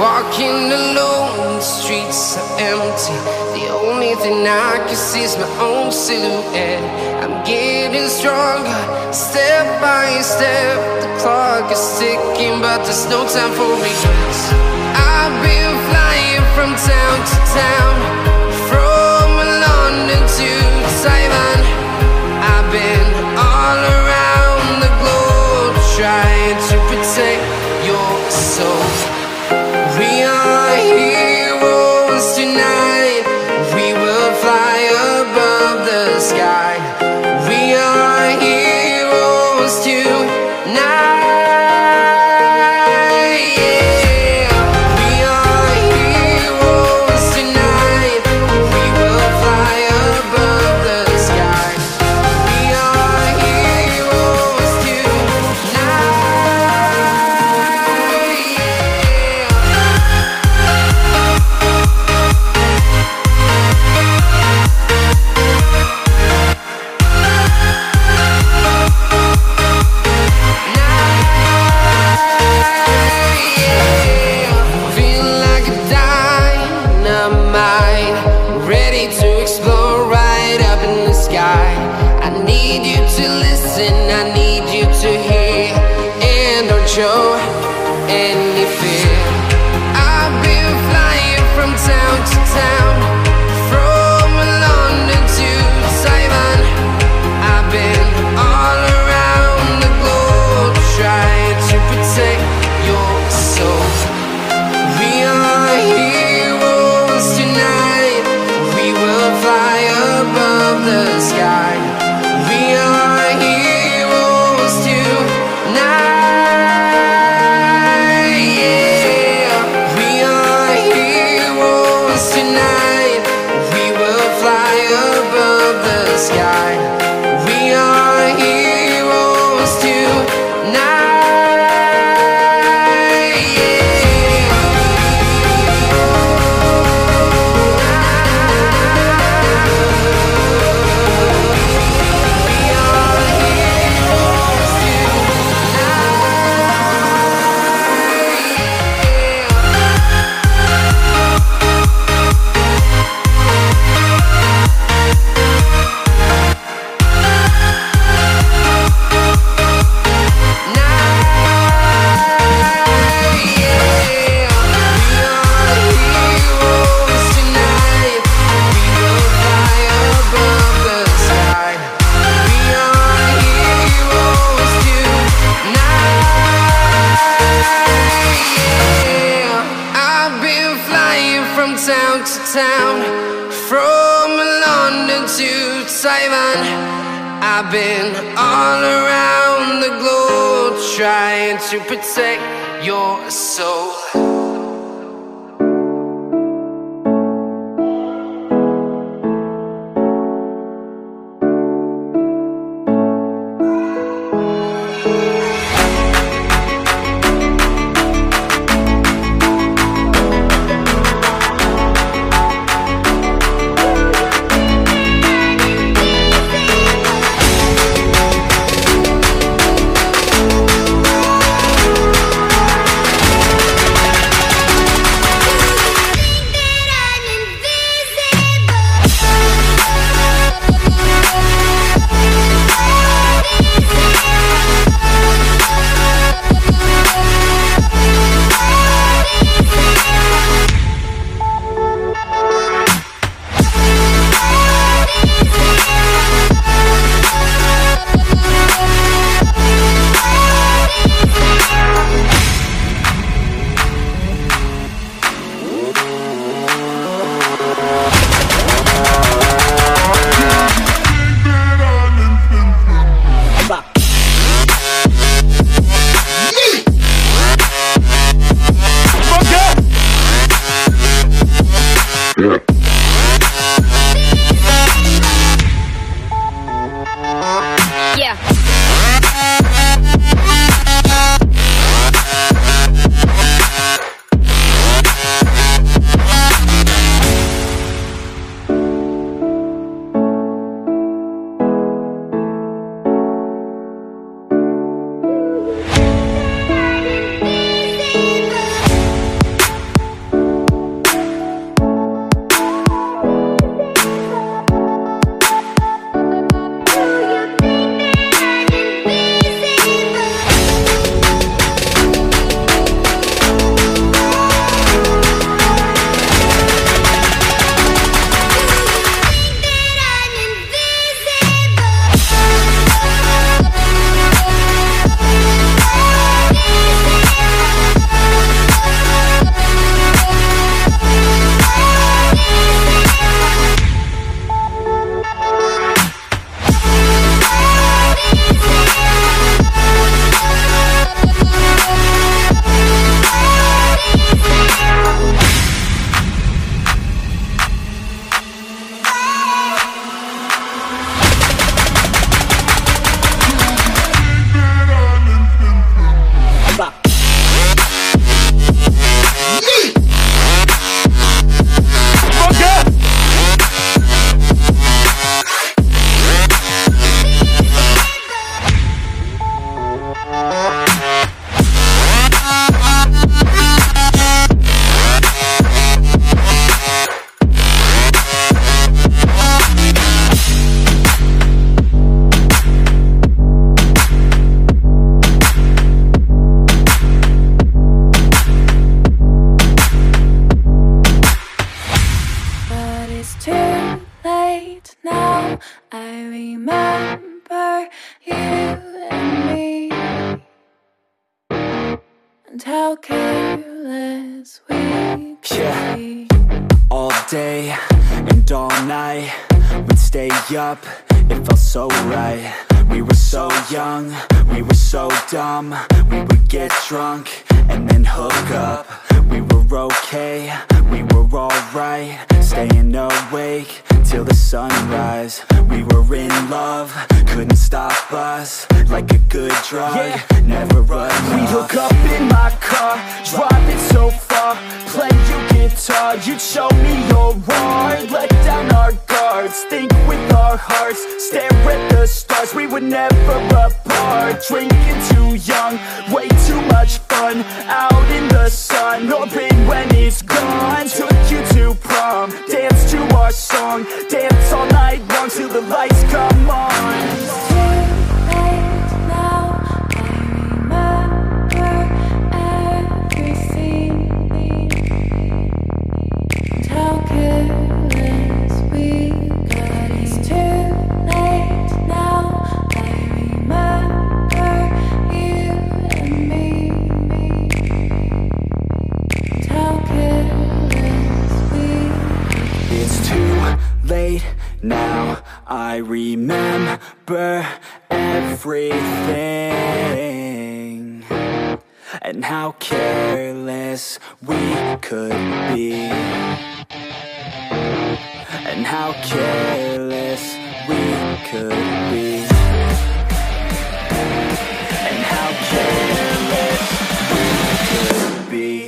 Walking alone, the streets are empty. The only thing I can see is my own silhouette. I'm getting stronger, step by step. The clock is ticking, but there's no time for regrets. I've been flying from town to town, from London to Taiwan. I've been all around the globe, trying to protect your soul. We are heroes tonight. We will fly above the sky. We are heroes tonight. Yeah. We are heroes tonight. We will fly above the sky. We are heroes tonight. Show any fear. I've been flying from town to town, from London to Taiwan. I've been all around the globe, trying to protect your soul. We are heroes tonight. We will fly above the sky. We are heroes tonight. Sky. We are heroes tonight. Yeah. We are heroes town to town, from London to Taiwan. I've been all around the globe, trying to protect your soul. how careless we could be. All day and all night, we'd stay up, it felt so right. We were so young, we were so dumb. We would get drunk and then hook up. We were okay, we were alright, staying awake till the sunrise. We were in love, couldn't stop us, like a good drug, never enough. We'd hook up in my car, driving so far, play your guitar, you'd show me your art. Let down our guards, think with our hearts, stare at the stars. We were never apart, drinking too young, way too much fun, out in the sun, hoping when it's gone. Took you to prom, dance to our song, dance all night long till the lights come on. Now I remember everything, and how careless we could be, and how careless we could be, and how careless we could be.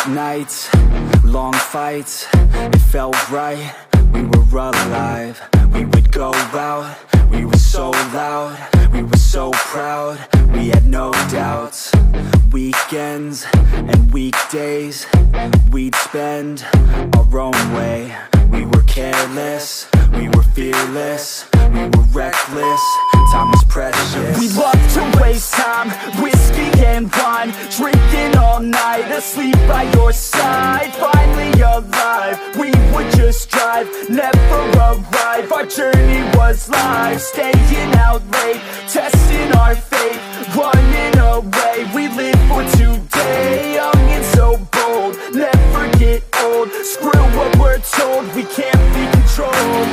Nights, long fights, it felt right, we were alive. We would go out, we were so loud, we were so proud, we had no doubts. Weekends and weekdays, we'd spend our own way. We were careless, we were fearless, we were reckless, time was precious. We loved to waste time, whiskey and wine, drinking all night, asleep by your side. Finally alive, we would just drive, never arrive. Our journey was life, staying out late, testing our fate, running away. We live for today, young and so bold, never get old. Screw what we're told, we can't be controlled.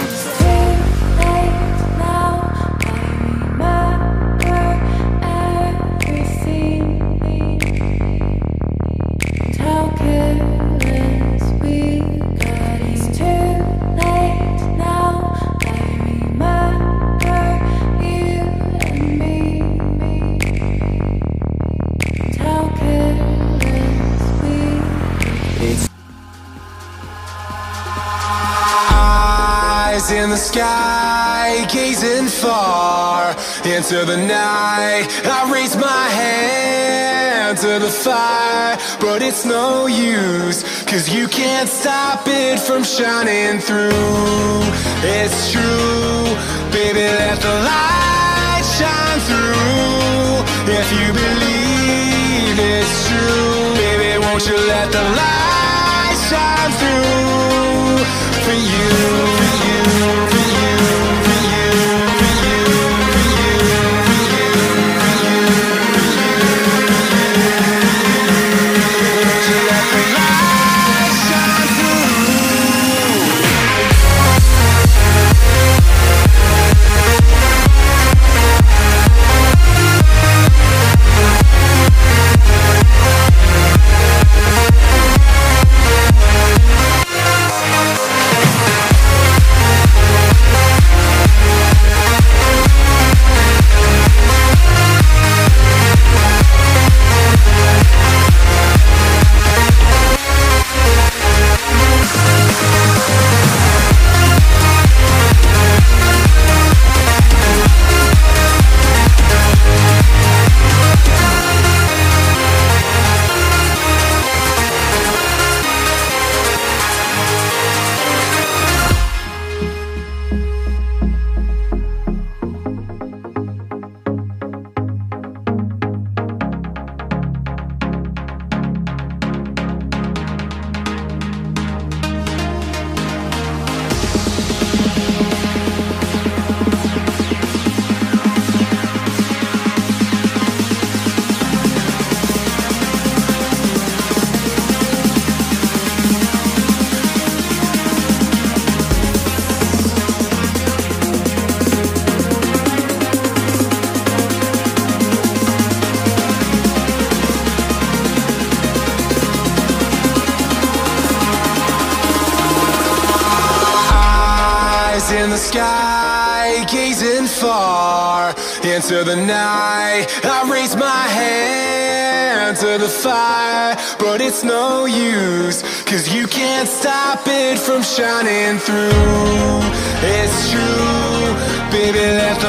In the sky, gazing far into the night, I raise my hand to the fire, but it's no use, 'cause you can't stop it from shining through. It's true, baby, let the light shine through. If you believe it's true, baby, won't you let the light shine through for you. sky, gazing far into the night. I raise my hand to the fire, but it's no use, 'cause you can't stop it from shining through. It's true, baby, let the